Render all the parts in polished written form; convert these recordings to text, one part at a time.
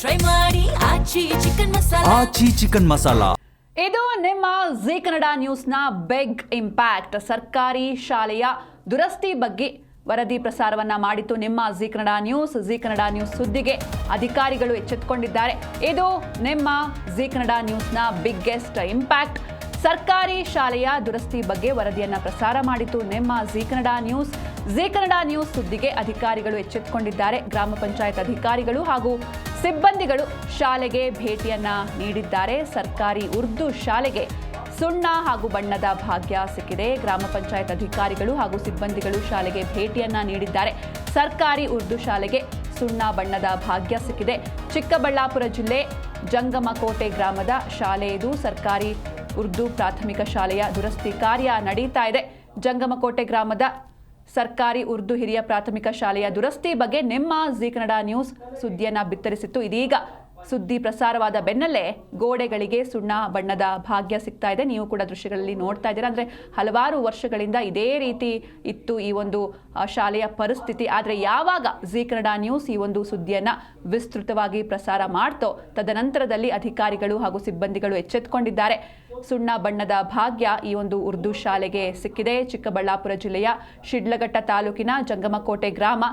Try ಮಾಡಿ ಆಚಿ chicken masala. ಆಚಿ chicken masala. ಇದು ನಿಮ್ಮ ಜೀ ಕನ್ನಡ ನ್ಯೂಸ್ನ ಬಿಗ್ ಇಂಪ್ಯಾಕ್ಟ್. ಸರ್ಕಾರಿ ಶಾಲೆಯ ದುರಸ್ತಿ ಬಗ್ಗೆ ವರದಿ ಪ್ರಸಾರವನ್ನ ಮಾಡಿತ್ತು ನಿಮ್ಮ ಜೀ ಕನ್ನಡ ನ್ಯೂಸ್ ಸುದ್ದಿಗೆ ಅಧಿಕಾರಿಗಳು ಎಚ್ಚೆತ್ತುಕೊಂಡಿದ್ದಾರೆ. ಇದು ನಿಮ್ಮ ಜೀ ಕನ್ನಡ ನ್ಯೂಸ್ನ ಬಿಗ್ಗೆಸ್ಟ್ ಇಂಪ್ಯಾಕ್ಟ್. ಸರ್ಕಾರಿ ಶಾಲೆಯ ದುರಸ್ತಿ ಬಗ್ಗೆ ವರದಿಯನ್ನ ಪ್ರಸಾರ ಮಾಡಿತ್ತು ನಿಮ್ಮ ಜೀ ಕನ್ನಡ ನ್ಯೂಸ್ ಸುದ್ದಿಗೆ ಅಧಿಕಾರಿಗಳು ಎಚ್ಚೆತ್ತುಕೊಂಡಿದ್ದಾರೆ. ಗ್ರಾಮ ಪಂಚಾಯತ್ ಅಧಿಕಾರಿಗಳು ಹಾಗೂ ಸಿಬ್ಬಂದಿಗಳು ಶಾಲೆಗೆ ಭೇಟಿಯನ್ನ ನೀಡಿದ್ದಾರೆ. ಸರ್ಕಾರಿ ಉರ್ದು ಶಾಲೆಗೆ ಸುಣ್ಣ ಹಾಗೂ ಬಣ್ಣದ ಭಾಗ್ಯ ಸಿಕ್ಕಿದೆ. ಗ್ರಾಮ ಪಂಚಾಯತ್ ಅಧಿಕಾರಿಗಳು ಹಾಗೂ ಸಿಬ್ಬಂದಿಗಳು ಶಾಲೆಗೆ ಭೇಟಿಯನ್ನ ನೀಡಿದ್ದಾರೆ. ಸರ್ಕಾರಿ ಉರ್ದು ಶಾಲೆಗೆ ಸುಣ್ಣ ಬಣ್ಣದ ಭಾಗ್ಯ ಸಿಕ್ಕಿದೆ. ಚಿಕ್ಕಬಳ್ಳಾಪುರ ಜಿಲ್ಲೆ ಜಂಗಮಕೋಟೆ ಗ್ರಾಮದ ಶಾಲೆ ಇದು. ಸರ್ಕಾರಿ ಉರ್ದು ಪ್ರಾಥಮಿಕ ಶಾಲೆಯ ದುರಸ್ತಿ ಕಾರ್ಯ ನಡೀತಾ ಇದೆ. ಜಂಗಮಕೋಟೆ ಗ್ರಾಮದ ಸರ್ಕಾರಿ ಉರ್ದು ಹಿರಿಯ ಪ್ರಾಥಮಿಕ ಶಾಲೆಯ ದುರಸ್ತಿ ಬಗ್ಗೆ ನಿಮ್ಮ ಜೀ ಕನ್ನಡ ನ್ಯೂಸ್ ಸುದ್ದಿಯನ್ನ ಬಿತ್ತರಿಸಿತ್ತು. ಇದೀಗ ಸುದ್ದಿ ಪ್ರಸಾರವಾದ ಬೆನ್ನಲ್ಲೇ ಗೋಡೆಗಳಿಗೆ ಸುಣ್ಣ ಬಣ್ಣದ ಭಾಗ್ಯ ಸಿಗ್ತಾ ಇದೆ. ನೀವು ಕೂಡ ದೃಶ್ಯಗಳಲ್ಲಿ ನೋಡ್ತಾ ಇದ್ದೀರಾ. ಅಂದರೆ ಹಲವಾರು ವರ್ಷಗಳಿಂದ ಇದೇ ರೀತಿ ಇತ್ತು ಈ ಒಂದು ಶಾಲೆಯ ಪರಿಸ್ಥಿತಿ. ಆದರೆ ಯಾವಾಗ ಜೀ ಕನ್ನಡ ನ್ಯೂಸ್ ಈ ಒಂದು ಸುದ್ದಿಯನ್ನು ವಿಸ್ತೃತವಾಗಿ ಪ್ರಸಾರ ಮಾಡ್ತೋ ತದನಂತರದಲ್ಲಿ ಅಧಿಕಾರಿಗಳು ಹಾಗೂ ಸಿಬ್ಬಂದಿಗಳು ಎಚ್ಚೆತ್ತುಕೊಂಡಿದ್ದಾರೆ. ಸುಣ್ಣ ಬಣ್ಣದ ಭಾಗ್ಯ ಈ ಒಂದು ಉರ್ದು ಶಾಲೆಗೆ ಸಿಕ್ಕಿದೆ. ಚಿಕ್ಕಬಳ್ಳಾಪುರ ಜಿಲ್ಲೆಯ ಶಿಡ್ಲಘಟ್ಟ ತಾಲೂಕಿನ ಜಂಗಮಕೋಟೆ ಗ್ರಾಮ.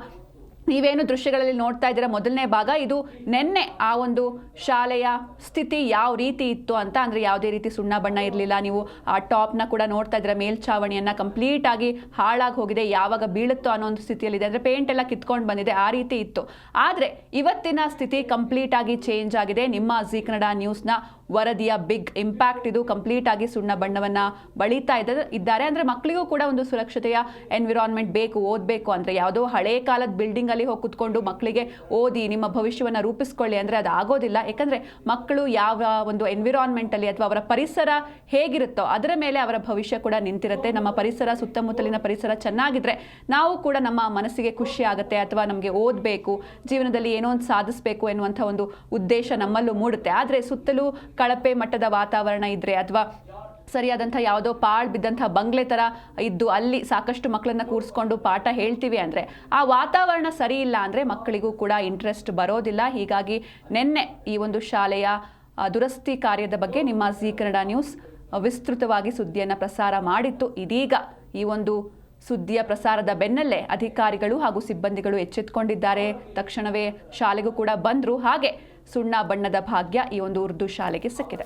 ನೀವೇನು ದೃಶ್ಯಗಳಲ್ಲಿ ನೋಡ್ತಾ ಇದ್ದೀರಾ ಮೊದಲನೇ ಭಾಗ. ಇದು ನಿನ್ನೆ ಆ ಒಂದು ಶಾಲೆಯ ಸ್ಥಿತಿ ಯಾವ ರೀತಿ ಇತ್ತು ಅಂತ. ಅಂದರೆ ಯಾವುದೇ ರೀತಿ ಸುಣ್ಣ ಬಣ್ಣ ಇರಲಿಲ್ಲ. ನೀವು ಆ ಟಾಪ್ನ ಕೂಡ ನೋಡ್ತಾ ಇದ್ದೀರಾ, ಮೇಲ್ಛಾವಣಿಯನ್ನು ಕಂಪ್ಲೀಟ್ ಆಗಿ ಹಾಳಾಗಿ ಹೋಗಿದೆ. ಯಾವಾಗ ಬೀಳುತ್ತೋ ಅನ್ನೋ ಒಂದು ಸ್ಥಿತಿಯಲ್ಲಿದೆ. ಅಂದರೆ ಪೇಂಟ್ ಎಲ್ಲ ಕಿತ್ಕೊಂಡು ಬಂದಿದೆ, ಆ ರೀತಿ ಇತ್ತು. ಆದರೆ ಇವತ್ತಿನ ಸ್ಥಿತಿ ಕಂಪ್ಲೀಟ್ ಆಗಿ ಚೇಂಜ್ ಆಗಿದೆ. ನಿಮ್ಮ ಜೀ ಕನ್ನಡ ನ್ಯೂಸ್ನ ವರದಿಯ ಬಿಗ್ ಇಂಪ್ಯಾಕ್ಟ್ ಇದು. ಕಂಪ್ಲೀಟ್ ಆಗಿ ಸುಣ್ಣ ಬಣ್ಣವನ್ನು ಬಳಿತಾ ಇದ್ದಾರೆ. ಅಂದರೆ ಮಕ್ಕಳಿಗೂ ಕೂಡ ಒಂದು ಸುರಕ್ಷತೆಯ ಎನ್ವಿರಾನ್ಮೆಂಟ್ ಬೇಕು, ಓದಬೇಕು ಅಂದರೆ. ಯಾವುದೋ ಹಳೇ ಕಾಲದ ಬಿಲ್ಡಿಂಗ್ ಅಲ್ಲಿ ಹೋಗಿ ಕುತ್ಕೊಂಡು ಮಕ್ಕಳಿಗೆ ಓದಿ ನಿಮ್ಮ ಭವಿಷ್ಯವನ್ನು ರೂಪಿಸ್ಕೊಳ್ಳಿ ಅಂದರೆ ಅದು ಆಗೋದಿಲ್ಲ. ಯಾಕಂದರೆ ಮಕ್ಕಳು ಯಾವ ಒಂದು ಎನ್ವಿರಾನ್ಮೆಂಟ್ ಅಲ್ಲಿ ಅಥವಾ ಅವರ ಪರಿಸರ ಹೇಗಿರುತ್ತೋ ಅದರ ಮೇಲೆ ಅವರ ಭವಿಷ್ಯ ಕೂಡ ನಿಂತಿರುತ್ತೆ. ನಮ್ಮ ಪರಿಸರ, ಸುತ್ತಮುತ್ತಲಿನ ಪರಿಸರ ಚೆನ್ನಾಗಿದ್ರೆ ನಾವು ಕೂಡ ನಮ್ಮ ಮನಸ್ಸಿಗೆ ಖುಷಿ ಆಗುತ್ತೆ. ಅಥವಾ ನಮಗೆ ಓದಬೇಕು, ಜೀವನದಲ್ಲಿ ಏನೋ ಒಂದು ಸಾಧಿಸಬೇಕು ಎನ್ನುವಂಥ ಒಂದು ಉದ್ದೇಶ ನಮ್ಮಲ್ಲೂ ಮೂಡುತ್ತೆ. ಆದರೆ ಸುತ್ತಲೂ ಕಳಪೆ ಮಟ್ಟದ ವಾತಾವರಣ ಇದ್ರೆ ಅಥವಾ ಸರಿಯಾದಂಥ ಯಾವುದೋ ಪಾಳು ಬಿದ್ದಂಥ ಬಂಗ್ಲೆ ಥರ ಇದ್ದು ಅಲ್ಲಿ ಸಾಕಷ್ಟು ಮಕ್ಕಳನ್ನು ಕೂರಿಸ್ಕೊಂಡು ಪಾಠ ಹೇಳ್ತೀವಿ ಅಂದರೆ ಆ ವಾತಾವರಣ ಸರಿ ಇಲ್ಲ ಅಂದರೆ ಮಕ್ಕಳಿಗೂ ಕೂಡ ಇಂಟ್ರೆಸ್ಟ್ ಬರೋದಿಲ್ಲ. ಹೀಗಾಗಿ ನಿನ್ನೆ ಈ ಒಂದು ಶಾಲೆಯ ದುರಸ್ತಿ ಕಾರ್ಯದ ಬಗ್ಗೆ ನಿಮ್ಮ ಜೀ ಕನ್ನಡ ನ್ಯೂಸ್ ವಿಸ್ತೃತವಾಗಿ ಸುದ್ದಿಯನ್ನು ಪ್ರಸಾರ ಮಾಡಿತ್ತು. ಇದೀಗ ಈ ಒಂದು ಸುದ್ದಿಯ ಪ್ರಸಾರದ ಬೆನ್ನಲ್ಲೇ ಅಧಿಕಾರಿಗಳು ಹಾಗೂ ಸಿಬ್ಬಂದಿಗಳು ಎಚ್ಚೆತ್ತುಕೊಂಡಿದ್ದಾರೆ. ತಕ್ಷಣವೇ ಶಾಲೆಗೂ ಕೂಡ ಬಂದರು. ಹಾಗೆ ಸುಣ್ಣ ಬಣ್ಣದ ಭಾಗ್ಯ ಈ ಒಂದು ಉರ್ದು ಶಾಲೆಗೆ ಸಿಕ್ಕಿದೆ.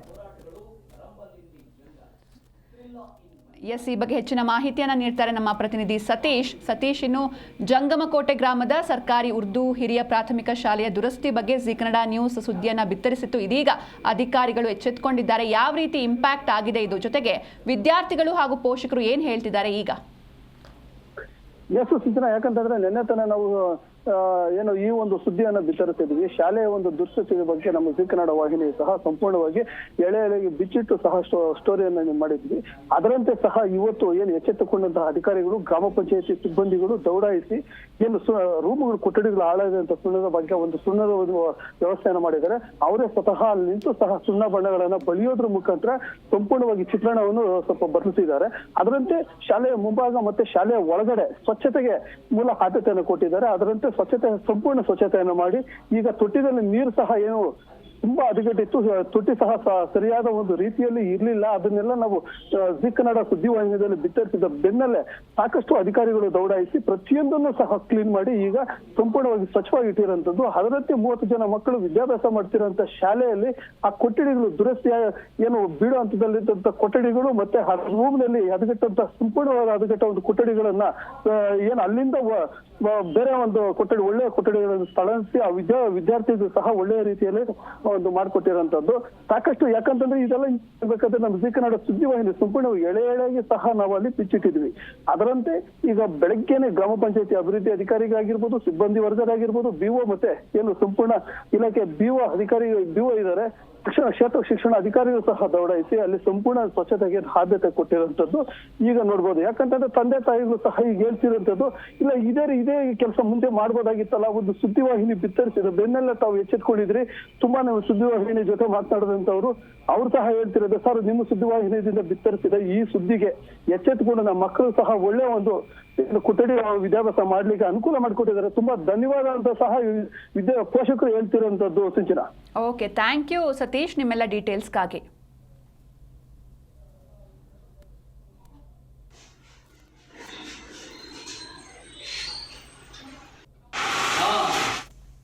ಈ ಬಗ್ಗೆ ಹೆಚ್ಚಿನ ಮಾಹಿತಿಯನ್ನು ನೀಡ್ತಾರೆ ನಮ್ಮ ಪ್ರತಿನಿಧಿ ಸತೀಶ್. ಇನ್ನು ಜಂಗಮಕೋಟೆ ಗ್ರಾಮದ ಸರ್ಕಾರಿ ಉರ್ದು ಹಿರಿಯ ಪ್ರಾಥಮಿಕ ಶಾಲೆಯ ದುರಸ್ತಿ ಬಗ್ಗೆ ಜೀ ಕನ್ನಡ ನ್ಯೂಸ್ ಸುದ್ದಿಯನ್ನು ಬಿತ್ತರಿಸಿತ್ತು. ಇದೀಗ ಅಧಿಕಾರಿಗಳು ಎಚ್ಚೆತ್ತುಕೊಂಡಿದ್ದಾರೆ. ಯಾವ ರೀತಿ ಇಂಪ್ಯಾಕ್ಟ್ ಆಗಿದೆ ಇದು, ಜೊತೆಗೆ ವಿದ್ಯಾರ್ಥಿಗಳು ಹಾಗೂ ಪೋಷಕರು ಏನು ಹೇಳ್ತಿದ್ದಾರೆ ಈಗ? ಸೂಚನಾ, ಯಾಕಂತಂದ್ರೆ ನಿನ್ನೆ ತಾನೇ ನಾವು ಏನು ಈ ಒಂದು ಸುದ್ದಿಯನ್ನು ಬಿತ್ತರಿಸಿದ್ವಿ. ಶಾಲೆಯ ಒಂದು ದುಸ್ಥಿತಿ ಬಗ್ಗೆ ನಮ್ಮ ಜೀ ಕನ್ನಡ ವಾಹಿನಿ ಸಹ ಸಂಪೂರ್ಣವಾಗಿ ಎಳೆಗೆ ಬಿಚ್ಚಿಟ್ಟು ಸಹ ಸ್ಟೋರಿಯನ್ನು ಮಾಡಿದ್ವಿ. ಅದರಂತೆ ಸಹ ಇವತ್ತು ಏನು ಎಚ್ಚೆತ್ತುಕೊಂಡಂತಹ ಅಧಿಕಾರಿಗಳು, ಗ್ರಾಮ ಪಂಚಾಯತಿ ಸಿಬ್ಬಂದಿಗಳು ದೌಡಾಯಿಸಿ ಏನು ರೂಮುಗಳು, ಕೊಠಡಿಗಳು ಹಾಳಾದಂತ ಸುಣ್ಣದ ಬಗ್ಗೆ ಒಂದು ಸುಣ್ಣದ ಒಂದು ವ್ಯವಸ್ಥೆಯನ್ನು ಮಾಡಿದ್ದಾರೆ. ಅವರೇ ಸ್ವತಃ ಅಲ್ಲಿ ನಿಂತು ಸಹ ಸುಣ್ಣ ಬಣ್ಣಗಳನ್ನ ಬಳಿಯೋದ್ರ ಮುಖಾಂತರ ಸಂಪೂರ್ಣವಾಗಿ ಚಿತ್ರಣವನ್ನು ಸ್ವಲ್ಪ ಬದಲಿಸಿದ್ದಾರೆ. ಅದರಂತೆ ಶಾಲೆಯ ಮುಂಭಾಗ ಮತ್ತೆ ಶಾಲೆಯ ಒಳಗಡೆ ಸ್ವಚ್ಛತೆಗೆ ಮೂಲ ಆದ್ಯತೆಯನ್ನು ಕೊಟ್ಟಿದ್ದಾರೆ. ಅದರಂತೆ ಸಂಪೂರ್ಣ ಸ್ವಚ್ಛತೆಯನ್ನು ಮಾಡಿ ಈಗ ತೊಟ್ಟಿದಲ್ಲಿ ನೀರು ಸಹ ಏನು ತುಂಬಾ ಹದಗೆಟ್ಟಿತ್ತು. ತೊಟ್ಟಿ ಸಹ ಸರಿಯಾದ ಒಂದು ರೀತಿಯಲ್ಲಿ ಇರ್ಲಿಲ್ಲ. ಅದನ್ನೆಲ್ಲ ನಾವು ಜೀ ಕನ್ನಡ ಸುದ್ದಿವಾಹಿನಿಯಲ್ಲಿ ಬಿತ್ತರಿಸಿದ ಬೆನ್ನಲ್ಲೇ ಸಾಕಷ್ಟು ಅಧಿಕಾರಿಗಳು ದೌಡಾಯಿಸಿ ಪ್ರತಿಯೊಂದನ್ನು ಸಹ ಕ್ಲೀನ್ ಮಾಡಿ ಈಗ ಸಂಪೂರ್ಣವಾಗಿ ಸ್ವಚ್ಛವಾಗಿ ಇಟ್ಟಿರುವಂತದ್ದು. ಅದರಂತೆ 30 ಜನ ಮಕ್ಕಳು ವಿದ್ಯಾಭ್ಯಾಸ ಮಾಡ್ತಿರೋಂಥ ಶಾಲೆಯಲ್ಲಿ ಆ ಕೊಠಡಿಗಳು ದುರಸ್ತಿಯ ಏನು ಬೀಳೋ ಹಂತದಲ್ಲಿದ್ದಂಥ ಕೊಠಡಿಗಳು ಮತ್ತೆ ರೂಮ್ ನಲ್ಲಿ ಹದಗೆಟ್ಟಂತ ಸಂಪೂರ್ಣವಾದ ಹದಗೆಟ್ಟ ಒಂದು ಕೊಠಡಿಗಳನ್ನ ಏನು ಅಲ್ಲಿಂದ ಬೇರೆ ಒಂದು ಕೊಠಡಿ, ಒಳ್ಳೆಯ ಕೊಠಡಿಗಳನ್ನು ಸ್ಥಳಾಂತರಿಸಿ ಆ ವಿದ್ಯಾರ್ಥಿಗಳು ಸಹ ಒಳ್ಳೆಯ ರೀತಿಯಲ್ಲಿ ಒಂದು ಮಾಡಿಕೊಟ್ಟಿರುವಂತದ್ದು ಸಾಕಷ್ಟು. ಯಾಕಂತಂದ್ರೆ ಇದೆಲ್ಲ ಬೇಕಾದ್ರೆ ನಮ್ಮ ಜೀ ಕನ್ನಡ ಸುದ್ದಿವಾಹಿನಿ ಸಂಪೂರ್ಣವಾಗಿ ಎಳೆಯಾಗಿ ಸಹ ನಾವು ಅಲ್ಲಿ ಪಿಚ್ಚಿಟ್ಟಿದ್ವಿ. ಅದರಂತೆ ಈಗ ಬೆಳಗ್ಗೆನೆ ಗ್ರಾಮ ಪಂಚಾಯತಿ ಅಭಿವೃದ್ಧಿ ಅಧಿಕಾರಿಗಳಾಗಿರ್ಬೋದು, ಸಿಬ್ಬಂದಿ ವರ್ಗರಾಗಿರ್ಬೋದು, ಬಿಒ ಮತ್ತೆ ಏನು ಸಂಪೂರ್ಣ ಇಲಾಖೆ ಬಿಒ ಇದ್ದಾರೆ, ಕ್ಷೇತ್ರ ಶಿಕ್ಷಣ ಅಧಿಕಾರಿಗಳು ಸಹ ದೌಡಾಯಿಸಿ ಅಲ್ಲಿ ಸಂಪೂರ್ಣ ಸ್ವಚ್ಛತೆಗೆ ಆದ್ಯತೆ ಕೊಟ್ಟಿರುವಂತದ್ದು ಈಗ ನೋಡ್ಬೋದು. ಯಾಕಂತಂದ್ರೆ ತಂದೆ ತಾಯಿಗಳು ಸಹ ಈಗ ಹೇಳ್ತಿರುವಂತದ್ದು, ಇಲ್ಲ ಇದೇ ಕೆಲಸ ಮುಂದೆ ಮಾಡ್ಬೋದಾಗಿತ್ತಲ್ಲ, ಒಂದು ಸುದ್ದಿವಾಹಿನಿ ಬಿತ್ತರಿಸಿದ ಬೆನ್ನೆಲ್ಲ ತಾವು ಎಚ್ಚೆತ್ಕೊಂಡಿದ್ರಿ, ತುಂಬಾನೇ ಸುದ್ದಿವಾಹಿನಿ ಜೊತೆ ಮಾತನಾಡಿದಂತವ್ರು ಅವ್ರು ಸಹ ಹೇಳ್ತಿರೋದು, ಸರ್ ನಿಮ್ಮ ಸುದ್ದಿವಾಹಿನಿಯಿಂದ ಬಿತ್ತರಿಸಿದ ಈ ಸುದ್ದಿಗೆ ಎಚ್ಚೆತ್ತುಕೊಂಡು ನಮ್ಮ ಮಕ್ಕಳು ಸಹ ಒಳ್ಳೆ ಒಂದು ಕೊಠಡಿ ವಿದ್ಯಾಭ್ಯಾಸ ಮಾಡ್ಲಿಕ್ಕೆ ಅನುಕೂಲ ಮಾಡಿಕೊಟ್ಟಿದ್ದಾರೆ, ತುಂಬಾ ಧನ್ಯವಾದ ಅಂತ ಸಹ ಪೋಷಕರು ಹೇಳ್ತಿರೋಂಥದ್ದು ಸಿಂಚನ. ಓಕೆ, ಥ್ಯಾಂಕ್ ಯು ಸತೀಶ್ ನಿಮ್ಮೆಲ್ಲ ಡೀಟೇಲ್ಸ್ಗಾಗಿ.